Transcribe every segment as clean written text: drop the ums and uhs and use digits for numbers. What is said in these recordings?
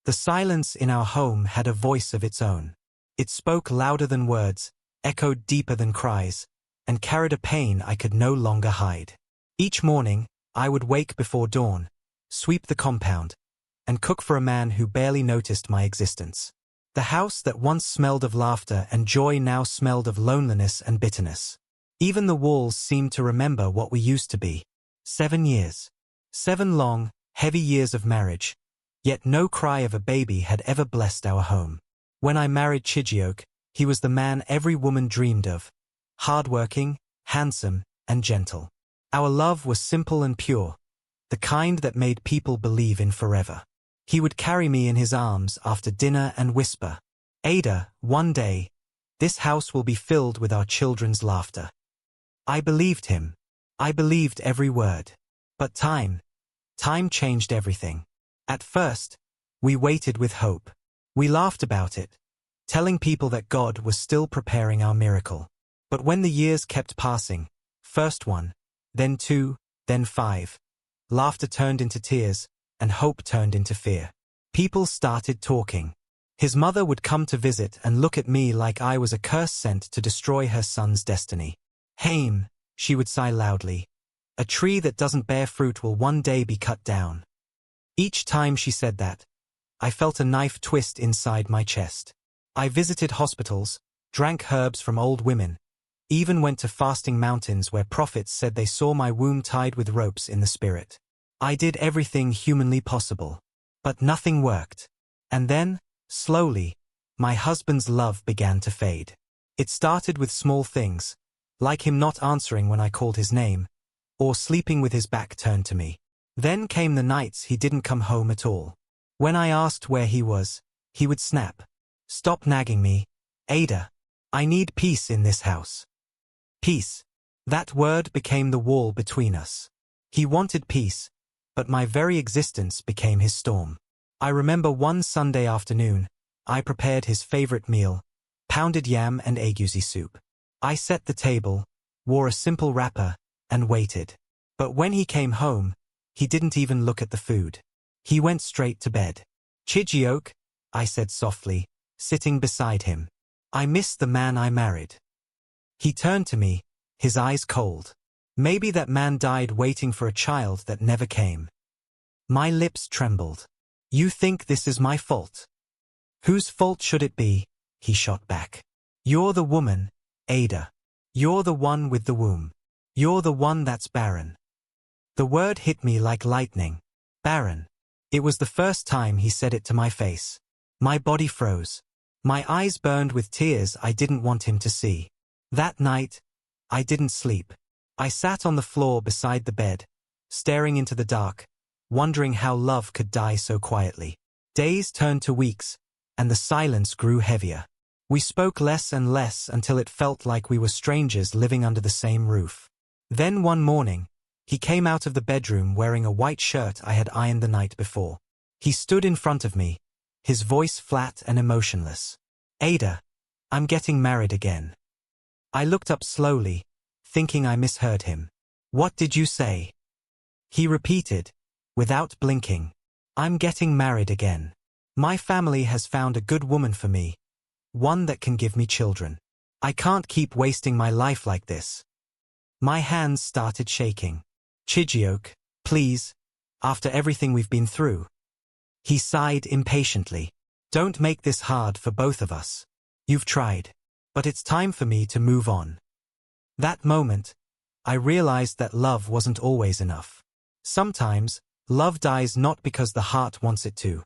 The silence in our home had a voice of its own. It spoke louder than words, echoed deeper than cries, and carried a pain I could no longer hide. Each morning, I would wake before dawn, sweep the compound, and cook for a man who barely noticed my existence. The house that once smelled of laughter and joy now smelled of loneliness and bitterness. Even the walls seemed to remember what we used to be. 7 years. 7 long, heavy years of marriage. Yet no cry of a baby had ever blessed our home. When I married Chijioke, he was the man every woman dreamed of. Hardworking, handsome, and gentle. Our love was simple and pure, the kind that made people believe in forever. He would carry me in his arms after dinner and whisper, "Ada, one day, this house will be filled with our children's laughter." I believed him. I believed every word. But time changed everything. At first, we waited with hope. We laughed about it, telling people that God was still preparing our miracle. But when the years kept passing, first 1, then 2, then 5, laughter turned into tears, and hope turned into fear. People started talking. His mother would come to visit and look at me like I was a curse sent to destroy her son's destiny. "Haim," she would sigh loudly. "A tree that doesn't bear fruit will one day be cut down." Each time she said that, I felt a knife twist inside my chest. I visited hospitals, drank herbs from old women, even went to fasting mountains where prophets said they saw my womb tied with ropes in the spirit. I did everything humanly possible. But nothing worked. And then, slowly, my husband's love began to fade. It started with small things, like him not answering when I called his name, or sleeping with his back turned to me. Then came the nights he didn't come home at all. When I asked where he was, he would snap. "Stop nagging me, Ada. I need peace in this house." Peace. That word became the wall between us. He wanted peace, but my very existence became his storm. I remember one Sunday afternoon, I prepared his favorite meal, pounded yam and egusi soup. I set the table, wore a simple wrapper, and waited. But when he came home, he didn't even look at the food. He went straight to bed. "Chijioke," I said softly, sitting beside him. "I miss the man I married." He turned to me, his eyes cold. Maybe that man died waiting for a child that never came. My lips trembled. "You think this is my fault?" "Whose fault should it be?" he shot back. "You're the woman, Ada. You're the one with the womb. You're the one that's barren." The word hit me like lightning. Barren. It was the first time he said it to my face. My body froze. My eyes burned with tears I didn't want him to see. That night, I didn't sleep. I sat on the floor beside the bed, staring into the dark, wondering how love could die so quietly. Days turned to weeks, and the silence grew heavier. We spoke less and less until it felt like we were strangers living under the same roof. Then one morning, he came out of the bedroom wearing a white shirt I had ironed the night before. He stood in front of me, his voice flat and emotionless. "Ada, I'm getting married again." I looked up slowly, thinking I misheard him. "What did you say?" He repeated, without blinking. "I'm getting married again. My family has found a good woman for me, one that can give me children. I can't keep wasting my life like this." My hands started shaking. "Chijioke, please, after everything we've been through." He sighed impatiently. "Don't make this hard for both of us. You've tried. But it's time for me to move on." That moment, I realized that love wasn't always enough. Sometimes, love dies not because the heart wants it to,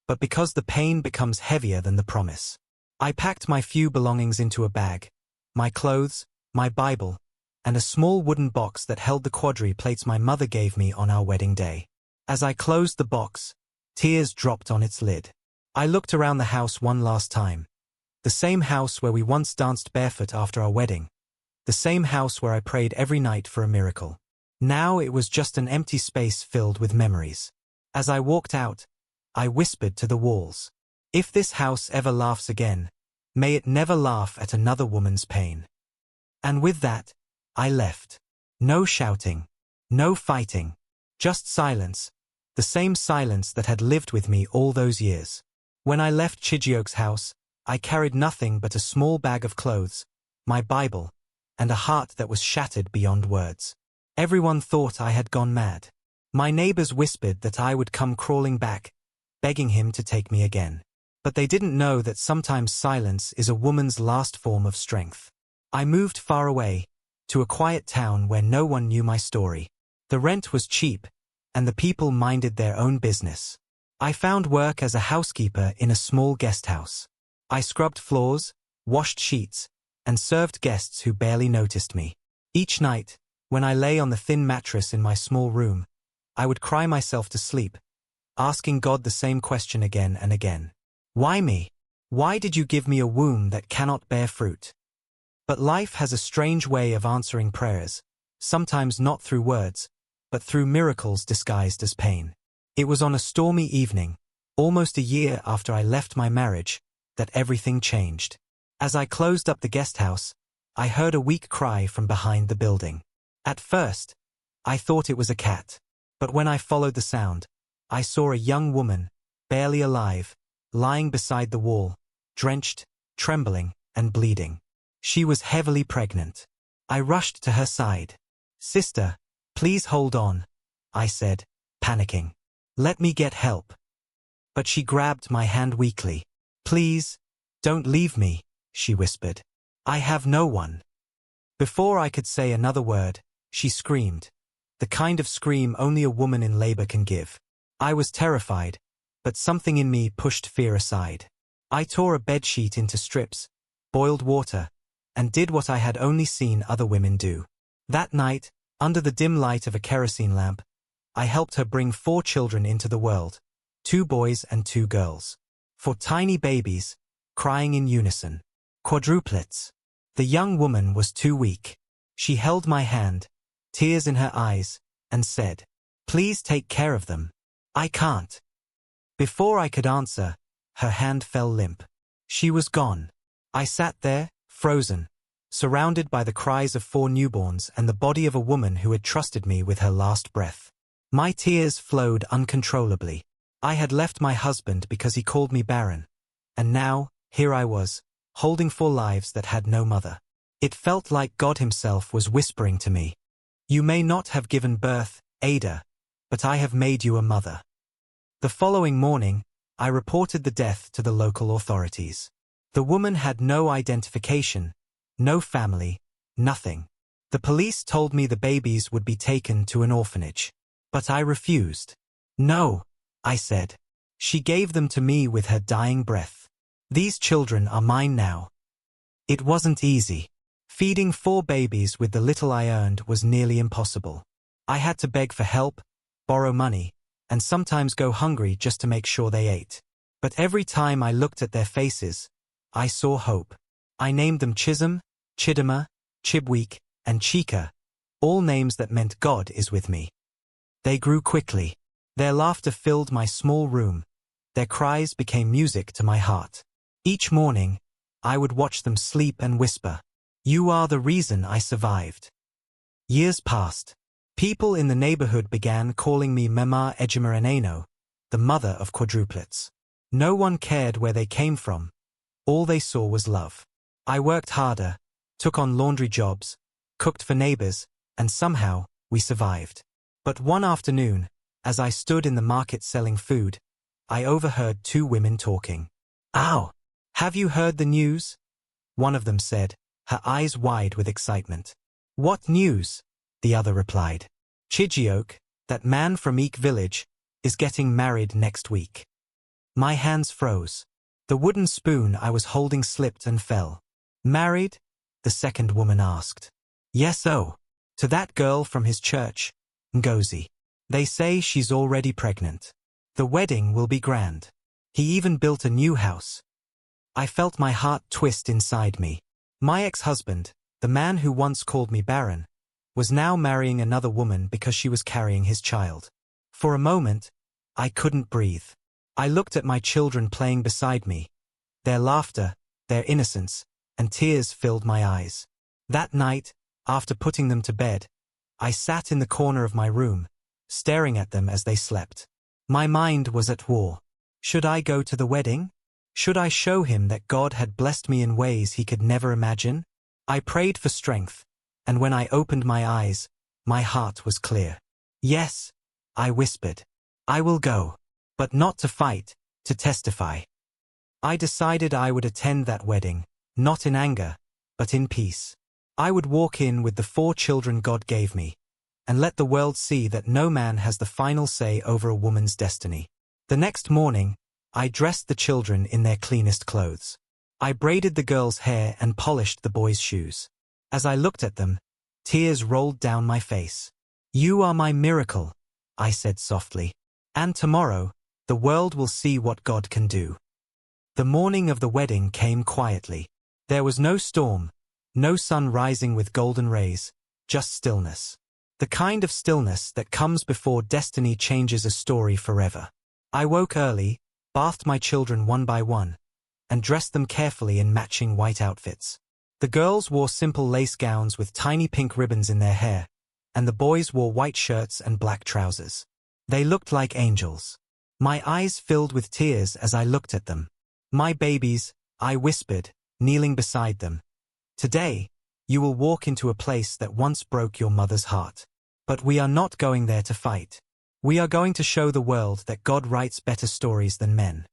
but because the pain becomes heavier than the promise. I packed my few belongings into a bag, my clothes, my Bible, and a small wooden box that held the quadri plates my mother gave me on our wedding day. As I closed the box, tears dropped on its lid. I looked around the house one last time. The same house where we once danced barefoot after our wedding. The same house where I prayed every night for a miracle. Now it was just an empty space filled with memories. As I walked out, I whispered to the walls, "If this house ever laughs again, may it never laugh at another woman's pain." And with that, I left. No shouting, no fighting, just silence, the same silence that had lived with me all those years. When I left Chijiok's house, I carried nothing but a small bag of clothes, my Bible, and a heart that was shattered beyond words. Everyone thought I had gone mad. My neighbors whispered that I would come crawling back, begging him to take me again. But they didn't know that sometimes silence is a woman's last form of strength. I moved far away, to a quiet town where no one knew my story. The rent was cheap, and the people minded their own business. I found work as a housekeeper in a small guest house. I scrubbed floors, washed sheets, and served guests who barely noticed me. Each night, when I lay on the thin mattress in my small room, I would cry myself to sleep, asking God the same question again and again. Why me? Why did you give me a womb that cannot bear fruit? But life has a strange way of answering prayers, sometimes not through words, but through miracles disguised as pain. It was on a stormy evening, almost a year after I left my marriage, that everything changed. As I closed up the guest house, I heard a weak cry from behind the building. At first, I thought it was a cat, but when I followed the sound, I saw a young woman, barely alive, lying beside the wall, drenched, trembling, and bleeding. She was heavily pregnant. I rushed to her side. "Sister, please hold on," I said, panicking. "Let me get help." But she grabbed my hand weakly. "Please, don't leave me," she whispered. "I have no one." Before I could say another word, she screamed, the kind of scream only a woman in labor can give. I was terrified, but something in me pushed fear aside. I tore a bedsheet into strips, boiled water, and did what I had only seen other women do. That night, under the dim light of a kerosene lamp, I helped her bring 4 children into the world, 2 boys and 2 girls. 4 tiny babies, crying in unison. Quadruplets. The young woman was too weak. She held my hand, tears in her eyes, and said, "Please take care of them." "I can't." Before I could answer, her hand fell limp. She was gone. I sat there, frozen, surrounded by the cries of 4 newborns and the body of a woman who had trusted me with her last breath. My tears flowed uncontrollably. I had left my husband because he called me Barren, and now, here I was, holding 4 lives that had no mother. It felt like God himself was whispering to me, "You may not have given birth, Ada, but I have made you a mother." The following morning, I reported the death to the local authorities. The woman had no identification, no family, nothing. The police told me the babies would be taken to an orphanage. But I refused. "No," I said. "She gave them to me with her dying breath. These children are mine now." It wasn't easy. Feeding 4 babies with the little I earned was nearly impossible. I had to beg for help, borrow money, and sometimes go hungry just to make sure they ate. But every time I looked at their faces, I saw hope. I named them Chisholm, Chidima, Chibweek, and Chika, all names that meant God is with me. They grew quickly. Their laughter filled my small room. Their cries became music to my heart. Each morning, I would watch them sleep and whisper, "You are the reason I survived." Years passed. People in the neighborhood began calling me Mama Ejimaraneno, the mother of quadruplets. No one cared where they came from. All they saw was love. I worked harder, took on laundry jobs, cooked for neighbors, and somehow, we survived. But one afternoon, as I stood in the market selling food, I overheard 2 women talking. "Ow! Have you heard the news?" one of them said, her eyes wide with excitement. "What news?" the other replied. "Chijiok, that man from Eek village, is getting married next week." My hands froze. The wooden spoon I was holding slipped and fell. "Married?" the second woman asked. "Yes, oh. To that girl from his church, Ngozi. They say she's already pregnant. The wedding will be grand. He even built a new house." I felt my heart twist inside me. My ex-husband, the man who once called me Barren, was now marrying another woman because she was carrying his child. For a moment, I couldn't breathe. I looked at my children playing beside me. Their laughter, their innocence, and tears filled my eyes. That night, after putting them to bed, I sat in the corner of my room, staring at them as they slept. My mind was at war. Should I go to the wedding? Should I show him that God had blessed me in ways he could never imagine? I prayed for strength, and when I opened my eyes, my heart was clear. Yes, I whispered. I will go. But not to fight, to testify. I decided I would attend that wedding, not in anger, but in peace. I would walk in with the 4 children God gave me, and let the world see that no man has the final say over a woman's destiny. The next morning, I dressed the children in their cleanest clothes. I braided the girls' hair and polished the boys' shoes. As I looked at them, tears rolled down my face. You are my miracle, I said softly. And tomorrow, the world will see what God can do. The morning of the wedding came quietly. There was no storm, no sun rising with golden rays, just stillness. The kind of stillness that comes before destiny changes a story forever. I woke early, bathed my children one by one, and dressed them carefully in matching white outfits. The girls wore simple lace gowns with tiny pink ribbons in their hair, and the boys wore white shirts and black trousers. They looked like angels. My eyes filled with tears as I looked at them. My babies, I whispered, kneeling beside them. Today, you will walk into a place that once broke your mother's heart. But we are not going there to fight. We are going to show the world that God writes better stories than men.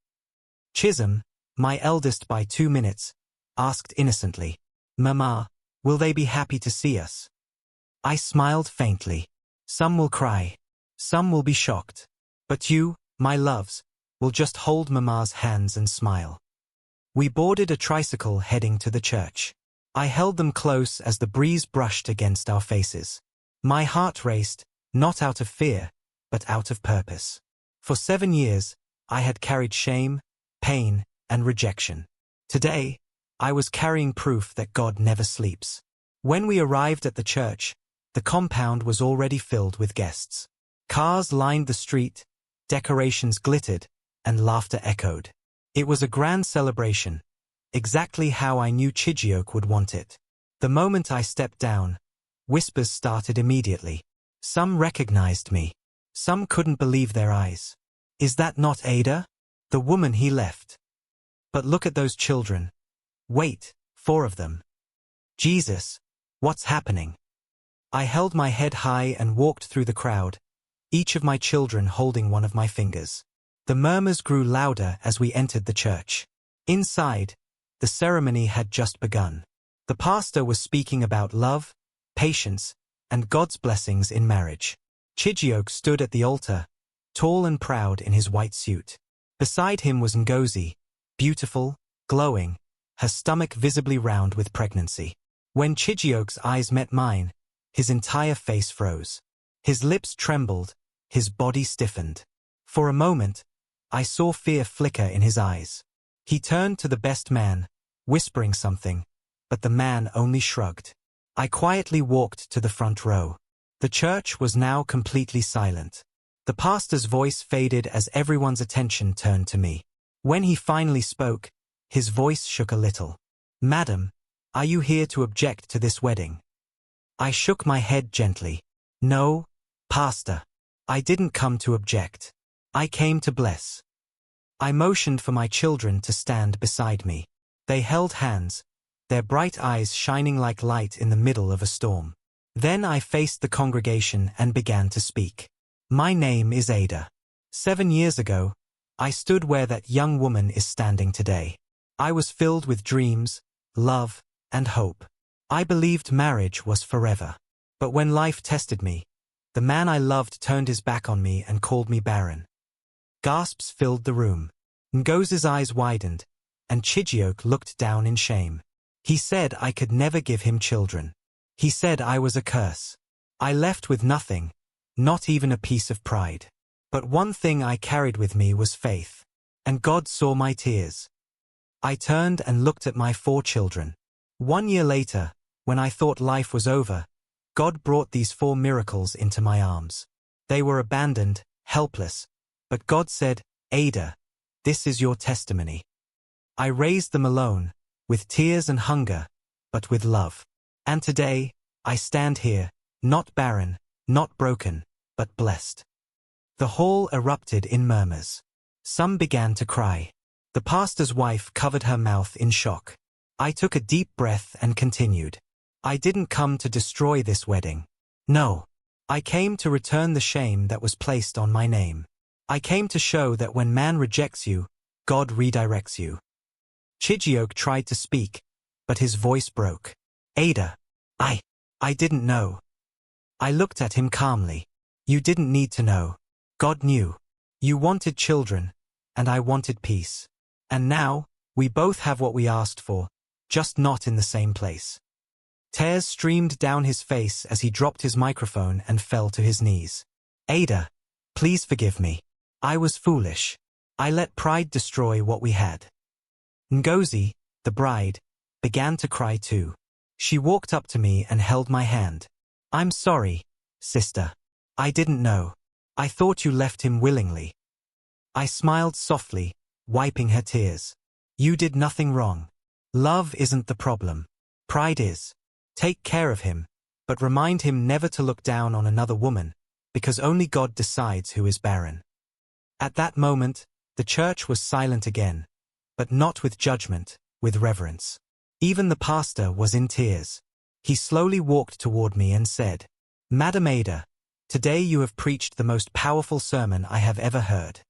Chisholm, my eldest by 2 minutes, asked innocently, Mama, will they be happy to see us? I smiled faintly. Some will cry. Some will be shocked. But you, my loves, will just hold Mama's hands and smile. We boarded a tricycle heading to the church. I held them close as the breeze brushed against our faces. My heart raced, not out of fear, but out of purpose. For 7 years, I had carried shame, pain, and rejection. Today, I was carrying proof that God never sleeps. When we arrived at the church, the compound was already filled with guests. Cars lined the street, decorations glittered, and laughter echoed. It was a grand celebration, exactly how I knew Chijioke would want it. The moment I stepped down, whispers started immediately. Some recognized me. Some couldn't believe their eyes. Is that not Ada? The woman he left. But look at those children. Wait, 4 of them. Jesus, what's happening? I held my head high and walked through the crowd, each of my children holding one of my fingers. The murmurs grew louder as we entered the church. Inside, the ceremony had just begun. The pastor was speaking about love, patience, and God's blessings in marriage. Chijioke stood at the altar, tall and proud in his white suit. Beside him was Ngozi, beautiful, glowing, her stomach visibly round with pregnancy. When Chijioke's eyes met mine, his entire face froze. His lips trembled, his body stiffened. For a moment, I saw fear flicker in his eyes. He turned to the best man, whispering something, but the man only shrugged. I quietly walked to the front row. The church was now completely silent. The pastor's voice faded as everyone's attention turned to me. When he finally spoke, his voice shook a little. Madam, are you here to object to this wedding? I shook my head gently. No, Pastor. I didn't come to object. I came to bless. I motioned for my children to stand beside me. They held hands, their bright eyes shining like light in the middle of a storm. Then I faced the congregation and began to speak. My name is Ada. 7 years ago, I stood where that young woman is standing today. I was filled with dreams, love, and hope. I believed marriage was forever. But when life tested me, the man I loved turned his back on me and called me Barren. Gasps filled the room. Ngozi's eyes widened, and Chijioke looked down in shame. He said I could never give him children. He said I was a curse. I left with nothing, not even a piece of pride. But one thing I carried with me was faith. And God saw my tears. I turned and looked at my 4 children. 1 year later, when I thought life was over, God brought these 4 miracles into my arms. They were abandoned, helpless, but God said, Ada, this is your testimony. I raised them alone, with tears and hunger, but with love. And today, I stand here, not barren, not broken, but blessed. The hall erupted in murmurs. Some began to cry. The pastor's wife covered her mouth in shock. I took a deep breath and continued. I didn't come to destroy this wedding. No. I came to return the shame that was placed on my name. I came to show that when man rejects you, God redirects you. Chijioke tried to speak, but his voice broke. Ada. I didn't know. I looked at him calmly. You didn't need to know. God knew. You wanted children, and I wanted peace. And now, we both have what we asked for, just not in the same place. Tears streamed down his face as he dropped his microphone and fell to his knees. Ada, please forgive me. I was foolish. I let pride destroy what we had. Ngozi, the bride, began to cry too. She walked up to me and held my hand. I'm sorry, sister. I didn't know. I thought you left him willingly. I smiled softly, wiping her tears. You did nothing wrong. Love isn't the problem. Pride is. Take care of him, but remind him never to look down on another woman, because only God decides who is barren. At that moment, the church was silent again, but not with judgment, with reverence. Even the pastor was in tears. He slowly walked toward me and said, Madam Ada, today you have preached the most powerful sermon I have ever heard.